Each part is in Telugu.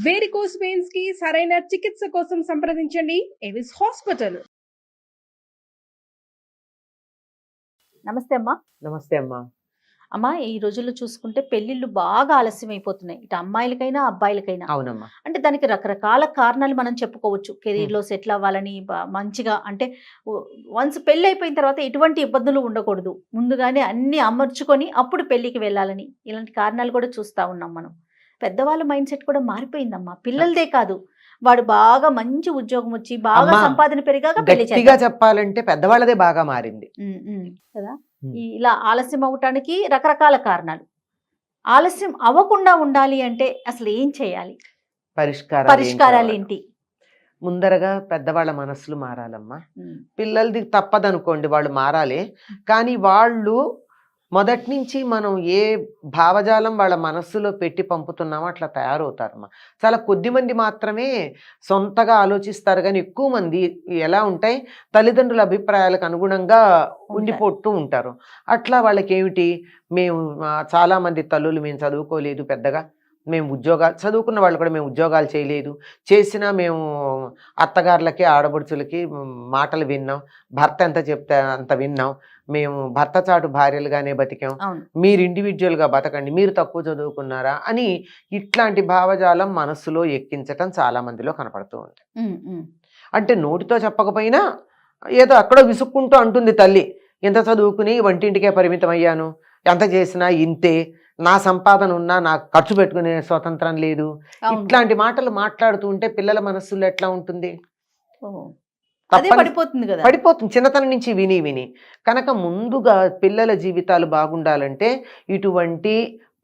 వేరికోస్ వెయిన్స్ కి సరైన చికిత్స కోసం సంప్రదించండి ఎవిస్ హాస్పిటల్. నమస్తే అమ్మా. నమస్తే అమ్మా. అమ్మా, ఈ రోజుల్లో చూసుకుంటే పెళ్లిళ్ళు బాగా ఆలస్యం అయిపోతున్నాయి, ఇటు అమ్మాయిలకైనా అబ్బాయిలకైనా. అవునమ్మా. అంటే దానికి రకరకాల కారణాలు మనం చెప్పుకోవచ్చు. కెరీర్లో సెటిల్ అవ్వాలని, మంచిగా అంటే వన్స్ పెళ్ళి అయిపోయిన తర్వాత ఎటువంటి ఇబ్బందులు ఉండకూడదు, ముందుగానే అన్ని అమర్చుకొని అప్పుడు పెళ్లికి వెళ్ళాలని, ఇలాంటి కారణాలు కూడా చూస్తూ ఉన్నాం మనం. పెద్దవాళ్ళ మైండ్ సెట్ కూడా మారిపోయిందమ్మా. పిల్లలదే కాదు, వాడు బాగా మంచి ఉద్యోగం వచ్చి బాగా సంపాదన పెరిగాక పెళ్లి గట్టిగా చెప్పాలంటే పెద్దవాళ్ళదే బాగా మారింది కదా. ఇలా ఆలస్యం అవ్వటానికి రకరకాల కారణాలు. ఆలస్యం అవ్వకుండా ఉండాలి అంటే అసలు ఏం చేయాలి? పరిష్కారాలు ఏంటి? ముందరగా పెద్దవాళ్ళ మనసులు మారాలమ్మా. పిల్లలది తప్పదనుకోండి, వాళ్ళు మారాలి. కానీ వాళ్ళు మొదటి నుంచి మనం ఏ భావజాలం వాళ్ళ మనస్సులో పెట్టి పంపుతున్నామో అట్లా తయారవుతారమ్మా. చాలా కొద్ది మంది మాత్రమే సొంతగా ఆలోచిస్తారు, కానీ ఎక్కువ మంది ఎలా ఉంటాయి, తల్లిదండ్రుల అభిప్రాయాలకు అనుగుణంగా ఉండిపోతూ ఉంటారు. అట్లా వాళ్ళకి ఏమిటి, మేము చాలామంది తల్లులు మేము చదువుకోలేదు పెద్దగా, మేము ఉద్యోగాలు చదువుకున్న వాళ్ళు కూడా మేము ఉద్యోగాలు చేయలేదు, చేసినా మేము అత్తగారులకి ఆడబడుచులకి మాటలు విన్నాం, భర్త ఎంత చెప్తే అంత విన్నాం, మేము భర్త చాటు భార్యలుగానే బతికాం, మీరు ఇండివిజువల్గా బతకండి, మీరు తక్కువ చదువుకున్నారా అని ఇట్లాంటి భావజాలం మనస్సులో ఎక్కించటం చాలా మందిలో కనపడుతూ ఉంటాయి. అంటే నోటితో చెప్పకపోయినా ఏదో అక్కడో విసుక్కుంటూ అంటుంది తల్లి, ఎంత చదువుకుని వంటింటికే పరిమితం అయ్యాను, ఎంత చేసినా ఇంతే, నా సంపాదన ఉన్నా నాకు ఖర్చు పెట్టుకునే స్వతంత్రం లేదు, ఇట్లాంటి మాటలు మాట్లాడుతూ ఉంటే పిల్లల మనస్సులో ఎట్లా ఉంటుంది? పడిపోతుంది చిన్నతనం నుంచి విని విని. కనుక ముందుగా పిల్లల జీవితాలు బాగుండాలంటే ఇటువంటి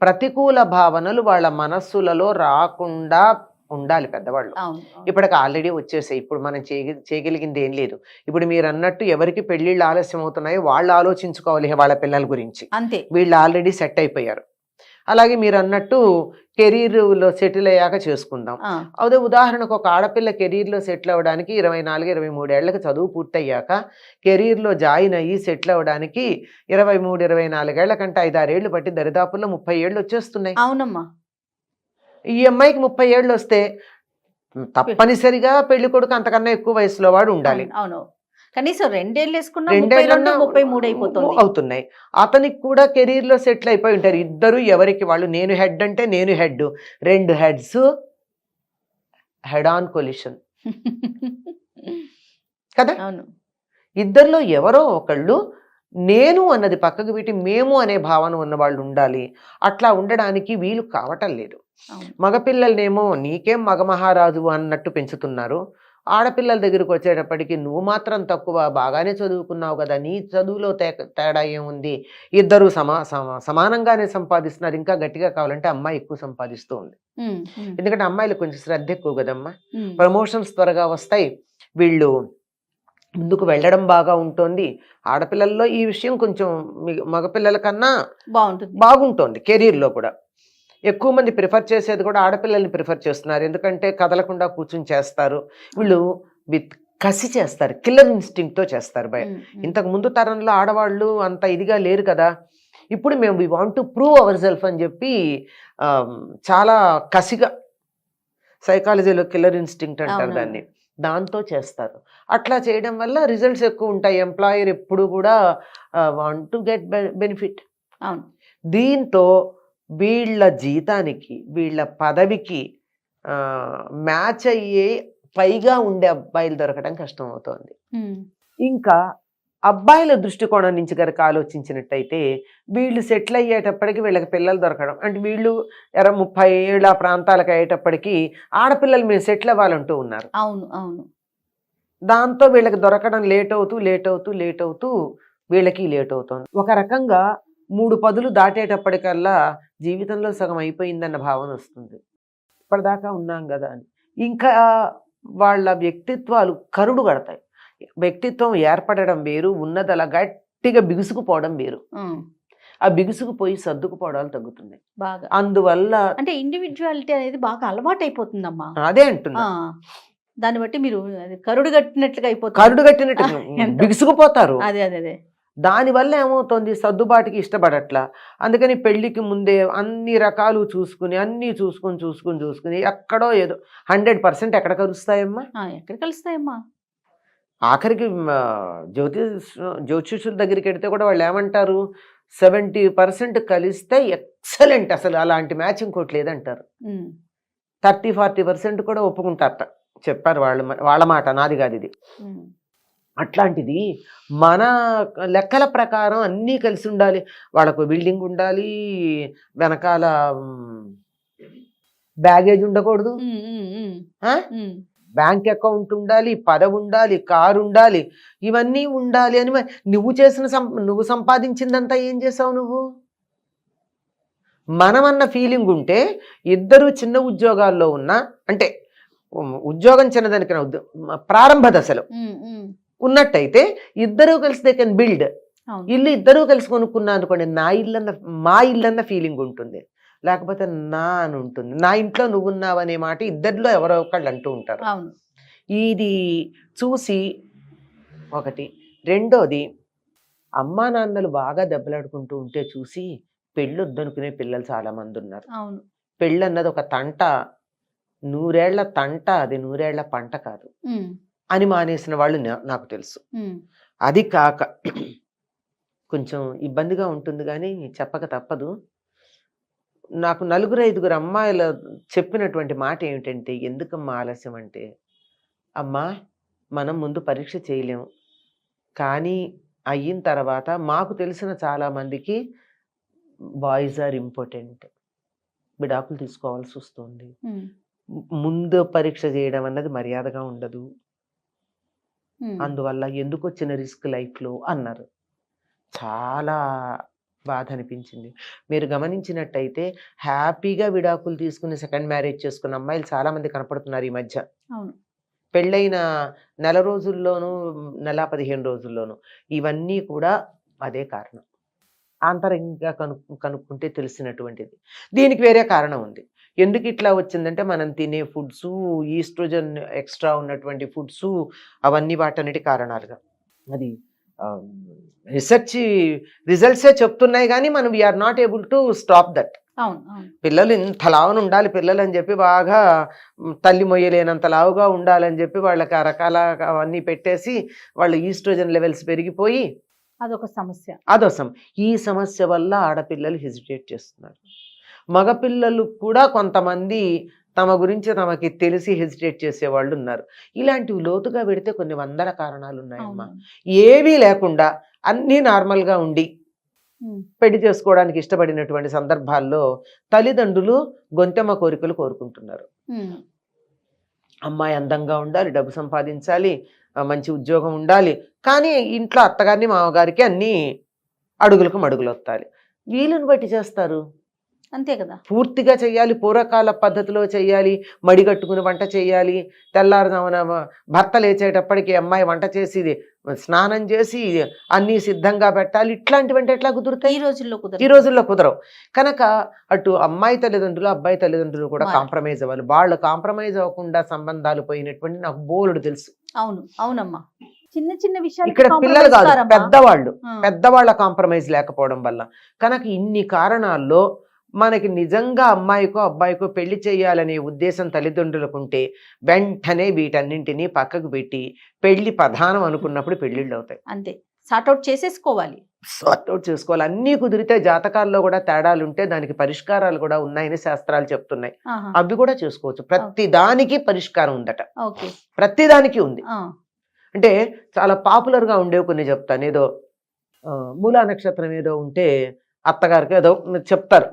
ప్రతికూల భావనలు వాళ్ళ మనస్సులలో రాకుండా ఉండాలి పెద్దవాళ్ళు. ఇప్పటికి ఆల్రెడీ వచ్చేసాయి, ఇప్పుడు మనం చేయగలిగింది ఏం లేదు. ఇప్పుడు మీరు అన్నట్టు ఎవరికి పెళ్లిళ్ళు ఆలస్యం అవుతున్నాయో వాళ్ళు ఆలోచించుకోవాలి వాళ్ళ పిల్లల గురించి. అంతే, వీళ్ళు ఆల్రెడీ సెట్ అయిపోయారు. అలాగే మీరు అన్నట్టు కెరీర్లో సెటిల్ అయ్యాక చేసుకుందాం. అదే ఉదాహరణకు ఒక ఆడపిల్ల కెరీర్లో సెటిల్ అవ్వడానికి 24-23 ఏళ్లకు చదువు పూర్తయ్యాక కెరీర్లో జాయిన్ అయ్యి సెటిల్ అవ్వడానికి 23-24 ఏళ్ల కంటే 5-6 ఏళ్ళు పట్టి దరిదాపుల్లో 30 ఏళ్ళు వచ్చేస్తున్నాయి. అవునమ్మా. ఈ అమ్మాయికి 30 ఏళ్ళు వస్తే తప్పనిసరిగా పెళ్లి కొడుకు అంతకన్నా ఎక్కువ వయసులో వాడు ఉండాలి. అవును, కనీసం 2 ఏళ్ళు వేసుకున్నా 32-33 అవుతున్నాయి. అతనికి కూడా కెరీర్ లో సెటిల్ అయిపోయి ఉంటారు ఇద్దరు, ఎవరికి వాళ్ళు. నేను హెడ్ అంటే నేను head, 2 heads head on collision కదా. ఇద్దరిలో ఎవరో ఒకళ్ళు నేను అన్నది పక్కకు పెట్టి మేము అనే భావన ఉన్న వాళ్ళు ఉండాలి. అట్లా ఉండడానికి వీలు కావటం లేదు. మగపిల్లలనేమో నీకేం మగ మహారాజు అన్నట్టు పెంచుతున్నారు, ఆడపిల్లల దగ్గరకు వచ్చేటప్పటికి నువ్వు మాత్రం తక్కువ, బాగానే చదువుకున్నావు కదా, నీ చదువులో తేడా ఏముంది, ఇద్దరు సమానంగానే సంపాదిస్తున్నారు. ఇంకా గట్టిగా కావాలంటే అమ్మాయి ఎక్కువ సంపాదిస్తూ ఉంది, ఎందుకంటే అమ్మాయిలు కొంచెం శ్రద్ధ ఎక్కువ కదమ్మా. ప్రమోషన్స్ త్వరగా వస్తాయి, వీళ్ళు ముందుకు వెళ్ళడం బాగా ఉంటుంది. ఆడపిల్లల్లో ఈ విషయం కొంచెం మగపిల్లల కన్నా బాగుంటుంది. కెరీర్లో కూడా ఎక్కువ మంది ప్రిఫర్ చేసేది కూడా ఆడపిల్లల్ని ప్రిఫర్ చేస్తున్నారు, ఎందుకంటే కదలకుండా కూర్చుని చేస్తారు. వీళ్ళు విత్ కసి చేస్తారు, కిల్లర్ ఇన్స్టింక్ట్తో చేస్తారు. ఇంతకు ముందు తరంలో ఆడవాళ్ళు అంత ఇదిగా లేరు కదా. ఇప్పుడు మేము we want to prove our self అని చెప్పి చాలా కసిగా, సైకాలజీలో కిల్లర్ ఇన్స్టింక్ట్ అంటారు దాన్ని, దాంతో చేస్తారు. అట్లా చేయడం వల్ల రిజల్ట్స్ ఎక్కువ ఉంటాయి. ఎంప్లాయర్ ఎప్పుడు కూడా వాంట్ టు గెట్ బెనిఫిట్. దీంతో వీళ్ళ జీతానికి వీళ్ళ పదవికి మ్యాచ్ అయ్యే పైగా ఉండే అబ్బాయిలు దొరకడం కష్టం అవుతోంది. ఇంకా అబ్బాయిల దృష్టికోణం నుంచి కనుక ఆలోచించినట్టయితే వీళ్ళు సెటిల్ అయ్యేటప్పటికి వీళ్ళకి పిల్లలు దొరకడం అంటే వీళ్ళు 30 ఏళ్ళ ప్రాంతాలకు అయ్యేటప్పటికి ఆడపిల్లలు మేము సెటిల్ అవ్వాలంటూ ఉన్నారు. దాంతో వీళ్ళకి దొరకడం లేట్ అవుతూ వీళ్ళకి లేట్ అవుతుంది. ఒక రకంగా 3 పదులు దాటేటప్పటికల్లా జీవితంలో సగం అయిపోయిందన్న భావన వస్తుంది. ఇప్పటిదాకా ఉన్నాం కదా అని. ఇంకా వాళ్ళ వ్యక్తిత్వాలు కరుడు కడతాయి. వ్యక్తిత్వం ఏర్పడడం వేరు, ఉన్నది అలా గట్టిగా బిగుసుకుపోవడం వేరు. ఆ బిగుసుకుపోయి సర్దుకుపోవడాలు తగ్గుతున్నాయి బాగా. అందువల్ల అంటే ఇండివిజువాలిటీ అనేది బాగా అలవాటు అయిపోతుందమ్మా. అదే అంటున్నా, దాన్ని బట్టి మీరు కరుడు కట్టినట్లుగా అయిపోతుంది, కరుడు కట్టినట్టు బిగుసుకుపోతారు. అదే అదే అదే దానివల్ల ఏమవుతుంది, సర్దుబాటుకి ఇష్టపడట్లా. అందుకని పెళ్ళికి ముందే అన్ని రకాలు చూసుకుని అన్నీ చూసుకుని ఎక్కడో ఏదో 100% ఎక్కడ కలుస్తాయమ్మా? ఎక్కడ కలుస్తాయమ్మా? ఆఖరికి జ్యోతిష్యుల దగ్గరికి వెడితే కూడా వాళ్ళు ఏమంటారు, 70% కలిస్తే ఎక్సలెంట్, అసలు అలాంటి మ్యాచ్ ఇంకోటి లేదంటారు. 30-40% కూడా ఒప్పుకుంటారట. చెప్పారు వాళ్ళ మాట, నాది కాదు ఇది. అట్లాంటిది మన లెక్కల ప్రకారం అన్నీ కలిసి ఉండాలి. వాళ్ళకు బిల్డింగ్ ఉండాలి, వెనకాల బ్యాగేజ్ ఉండకూడదు, బ్యాంక్ అకౌంట్ ఉండాలి, పదవి ఉండాలి, కారు ఉండాలి, ఇవన్నీ ఉండాలి అని నువ్వు సంపాదించిందంతా ఏం చేసావు నువ్వు? మనమన్న ఫీలింగ్ ఉంటే ఇద్దరు చిన్న ఉద్యోగాల్లో ఉన్నా, అంటే ఉద్యోగం చిన్నదానికైనా ప్రారంభ దశలో ఉన్నట్టయితే ఇద్దరూ కలిసి దే కెన్ బిల్డ్. ఇల్లు ఇద్దరూ కలిసి కొనుక్కున్నా అనుకోండి, మా ఇల్లన్న ఫీలింగ్ ఉంటుంది. లేకపోతే నా అని ఉంటుంది. నా ఇంట్లో నువ్వున్నావు అనే మాట ఇద్దరిలో ఎవరో ఒకళ్ళు అంటూ ఉంటారు. ఇది చూసి ఒకటి. రెండోది, అమ్మా నాన్నలు బాగా దెబ్బలాడుకుంటూ ఉంటే చూసి పెళ్ళొద్దనుకునే పిల్లలు చాలా మంది ఉన్నారు. పెళ్ళి అన్నది ఒక తంట, 100 ఏళ్ల తంట, అది 100 ఏళ్ల పంట కాదు అని మానేసిన వాళ్ళు నాకు తెలుసు. అది కాక కొంచెం ఇబ్బందిగా ఉంటుంది, కానీ చెప్పక తప్పదు. నాకు 4-5 అమ్మాయిలు చెప్పినటువంటి మాట ఏమిటంటే, ఎందుకమ్మా ఆలస్యం అంటే, అమ్మా మనం ముందు పరీక్ష చేయలేము, కానీ అయిన తర్వాత మాకు తెలిసిన చాలా మందికి బాయ్స్ ఆర్ ఇంపార్టెంట్, విడాకులు తీసుకోవాల్సి వస్తుంది, ముందు పరీక్ష చేయడం అన్నది మర్యాదగా ఉండదు, అందువల్ల ఎందుకు వచ్చిన రిస్క్ లైఫ్లో అన్నారు. చాలా బాధ అనిపించింది. మీరు గమనించినట్టయితే హ్యాపీగా విడాకులు తీసుకుని సెకండ్ మ్యారేజ్ చేసుకున్న అమ్మాయిలు చాలా మంది కనపడుతున్నారు ఈ మధ్య. పెళ్ళైన నెల రోజుల్లోనూ, నెల 15 రోజుల్లోనూ. ఇవన్నీ కూడా అదే కారణం. ఆంతరంగా కనుక్కుంటే తెలిసినటువంటిది. దీనికి వేరే కారణం ఉంది. ఎందుకు ఇట్లా వచ్చిందంటే, మనం తినే ఫుడ్స్, ఈస్ట్రోజన్ ఎక్స్ట్రా ఉన్నటువంటి ఫుడ్స్, అవన్నీ వాటన్నిటి కారణాలుగా. అది రీసెర్చ్ రిజల్ట్సే చెప్తున్నాయి, కానీ మనం we are not able to stop that. పిల్లలు ఇంత లావున ఉండాలి పిల్లలు అని చెప్పి, బాగా తల్లి మొయ్యలేనంత లావుగా ఉండాలని చెప్పి వాళ్ళకి ఆ రకాల అవన్నీ పెట్టేసి వాళ్ళు ఈస్ట్రోజన్ లెవెల్స్ పెరిగిపోయి అదొక సమస్య. ఈ సమస్య వల్ల ఆడపిల్లలు హెసిటేట్ చేస్తున్నారు. మగపిల్లలు కూడా కొంతమంది తమ గురించి తమకి తెలిసి హెసిటేట్ చేసేవాళ్ళు ఉన్నారు. ఇలాంటివి లోతుగా పెడితే కొన్ని వందల కారణాలు ఉన్నాయమ్మా. ఏవీ లేకుండా అన్నీ నార్మల్గా ఉండి పెళ్లి చేసుకోవడానికి ఇష్టపడినటువంటి సందర్భాల్లో తల్లిదండ్రులు గొంతెమ్మ కోరికలు కోరుకుంటున్నారు. అమ్మాయి అందంగా ఉండాలి, డబ్బు సంపాదించాలి, మంచి ఉద్యోగం ఉండాలి, కానీ ఇంట్లో అత్తగారిని మామగారికి అన్నీ అడుగులకు మడుగులు వస్తాయి. వీలుని బట్టి చేస్తారు, అంతే కదా. పూర్తిగా చెయ్యాలి, పూర్వకాల పద్ధతిలో చెయ్యాలి, మడిగట్టుకుని వంట చేయాలి, తెల్లారుజామున భర్త లేచేటప్పటికి అమ్మాయి వంట చేసి స్నానం చేసి అన్నీ సిద్ధంగా పెట్టాలి. ఇట్లాంటివంటే ఎట్లా కుదురుతాయి? ఈ రోజుల్లో కుదరవు. కనుక అటు అమ్మాయి తల్లిదండ్రులు, అబ్బాయి తల్లిదండ్రులు కూడా కాంప్రమైజ్ అవ్వాలి. వాళ్ళు కాంప్రమైజ్ అవ్వకుండా సంబంధాలు పోయినటువంటి నాకు బోలుడు తెలుసు. అవునమ్మా. చిన్న చిన్న విషయాలు ఇక్కడ పిల్లలు కాదు, పెద్దవాళ్ళ కాంప్రమైజ్ లేకపోవడం వల్ల. కనుక ఇన్ని కారణాల్లో మనకి నిజంగా అమ్మాయికో అబ్బాయికో పెళ్లి చేయాలనే ఉద్దేశం తల్లిదండ్రులకు ఉంటే వెంటనే వీటన్నింటినీ పక్కకు పెట్టి పెళ్లి ప్రధానం అనుకున్నప్పుడు పెళ్లిళ్ళు అవుతాయి. అంతే, సార్ట్అవుట్ చేసుకోవాలి. అన్నీ కుదిరితే జాతకాల్లో కూడా తేడాలు ఉంటే దానికి పరిష్కారాలు కూడా ఉన్నాయని శాస్త్రాలు చెప్తున్నాయి. అవి కూడా చేసుకోవచ్చు. ప్రతి దానికి పరిష్కారం ఉందట, ప్రతి దానికి ఉంది. అంటే చాలా పాపులర్ గా ఉండేవి కొన్ని చెప్తాను. ఏదో మూలా నక్షత్రం ఏదో ఉంటే అత్తగారికి ఏదో చెప్తారు,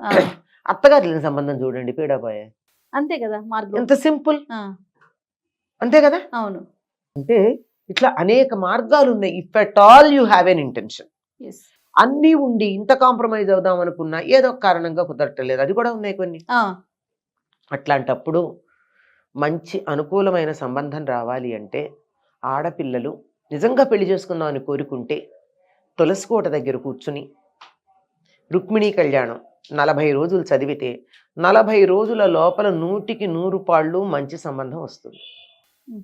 అత్తగారి లేని సంబంధం చూడండి పీడాపోయే. అంతే కదా, ఎంత సింపుల్, అంతే కదా. అవును, అంటే ఇట్లా అనేక మార్గాలు ఉన్నాయి. If at all you have an intention. అన్నీ ఉండి ఇంత కాంప్రమైజ్ అవుదాం అనుకున్నా ఏదో కారణంగా కుదరట్లేదు, అది కూడా ఉన్నాయి కొన్ని. అట్లాంటప్పుడు మంచి అనుకూలమైన సంబంధం రావాలి అంటే ఆడపిల్లలు నిజంగా పెళ్లి చేసుకుందాం అని కోరుకుంటే తులసికోట దగ్గర కూర్చుని రుక్మిణీ కళ్యాణం 40 రోజులు చదివితే 40 రోజుల లోపల 100కి 100 పాళ్ళు మంచి సంబంధం వస్తుంది.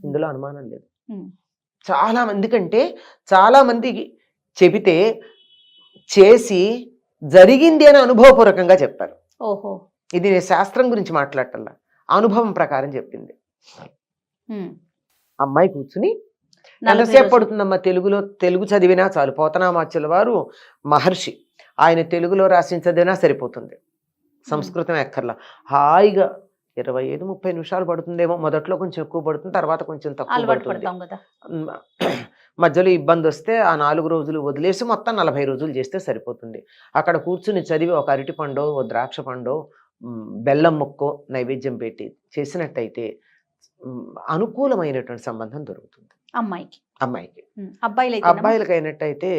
ఇందులో అనుమానం లేదు. చాలా మంది కంటే చాలా మందికి చెబితే చేసి జరిగింది అని అనుభవపూర్వకంగా చెప్పారు. ఓహో. ఇది నేను శాస్త్రం గురించి మాట్లాడటల్లా, అనుభవం ప్రకారం చెప్పింది. అమ్మాయి కూర్చుని 40 ఎంతసేపు రోజులు. పడుతుందమ్మా, తెలుగు చదివినా చాలు. పోతనామాచ్యుల వారు మహర్షి, ఆయన తెలుగులో రాసిన చదివినా సరిపోతుంది, సంస్కృతం ఎక్కర్లా. హాయిగా 25-30 నిమిషాలు పడుతుందేమో, మొదట్లో కొంచెం ఎక్కువ పడుతుంది, తర్వాత కొంచెం తక్కువ అలవాటు పడుతుంది. పడతాం కదా. మధ్యలో ఇబ్బంది వస్తే ఆ 4 రోజులు వదిలేసి మొత్తం 40 రోజులు చేస్తే సరిపోతుంది. అక్కడ కూర్చుని చదివి ఒక అరటి పండో, ఓ ద్రాక్ష పండో, బెల్లం ముక్కో నైవేద్యం పెట్టి చేసినట్టయితే అనుకూలమైనటువంటి సంబంధం దొరుకుతుంది అమ్మాయికి. అమ్మాయికి. అబ్బాయిలకి అబ్బాయిలకి అయినట్టయితే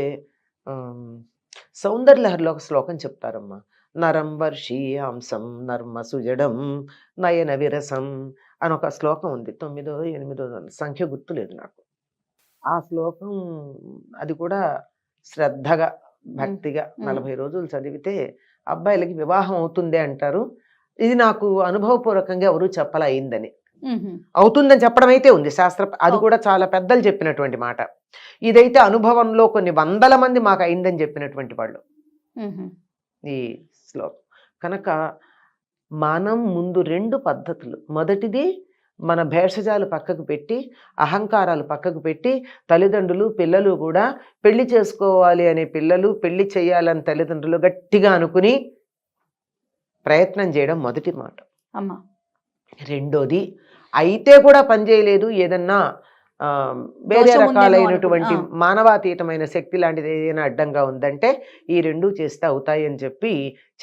సౌందర్యలహరిలో ఒక శ్లోకం చెప్తారమ్మా. నరం వర్షీయాంసం నర్మ సుజడం నయన విరసం అని ఒక శ్లోకం ఉంది. 9ో 8ో సంఖ్య గుర్తులేదు నాకు. ఆ శ్లోకం అది కూడా శ్రద్ధగా భక్తిగా 40 రోజులు చదివితే అబ్బాయిలకి వివాహం అవుతుంది అంటారు. ఇది నాకు అనుభవపూర్వకంగా ఎవరు చెప్పలా అయిందని. అవుతుందని చెప్పడం అయితే ఉంది శాస్త్ర, అది కూడా చాలా పెద్దలు చెప్పినటువంటి మాట. ఇదైతే అనుభవంలో కొన్ని 100 మంది మాకు అయిందని చెప్పినటువంటి వాళ్ళు ఈ శ్లోకం. కనుక మనం ముందు 2 పద్ధతులు, మొదటిది మన భేషజాలు పక్కకు పెట్టి, అహంకారాలు పక్కకు పెట్టి, తల్లిదండ్రులు పిల్లలు కూడా పెళ్లి చేసుకోవాలి అనే పిల్లలు, పెళ్లి చేయాలని తల్లిదండ్రులు గట్టిగా అనుకుని ప్రయత్నం చేయడం మొదటి మాట. అమ్మా. రెండోది అయితే కూడా పనిచేయలేదు, ఏదన్నా వేరే దోషం ఉందేమో రకాలైనటువంటి అనుకుని, మానవాతీతమైన శక్తి లాంటిది ఏదైనా అడ్డంగా ఉందంటే ఈ 2 చేస్తే అవుతాయి అని చెప్పి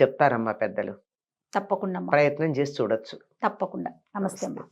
చెప్తారమ్మా పెద్దలు. తప్పకుండా అమ్మా. ప్రయత్నం చేసి చూడొచ్చు. తప్పకుండా. నమస్తే అమ్మా.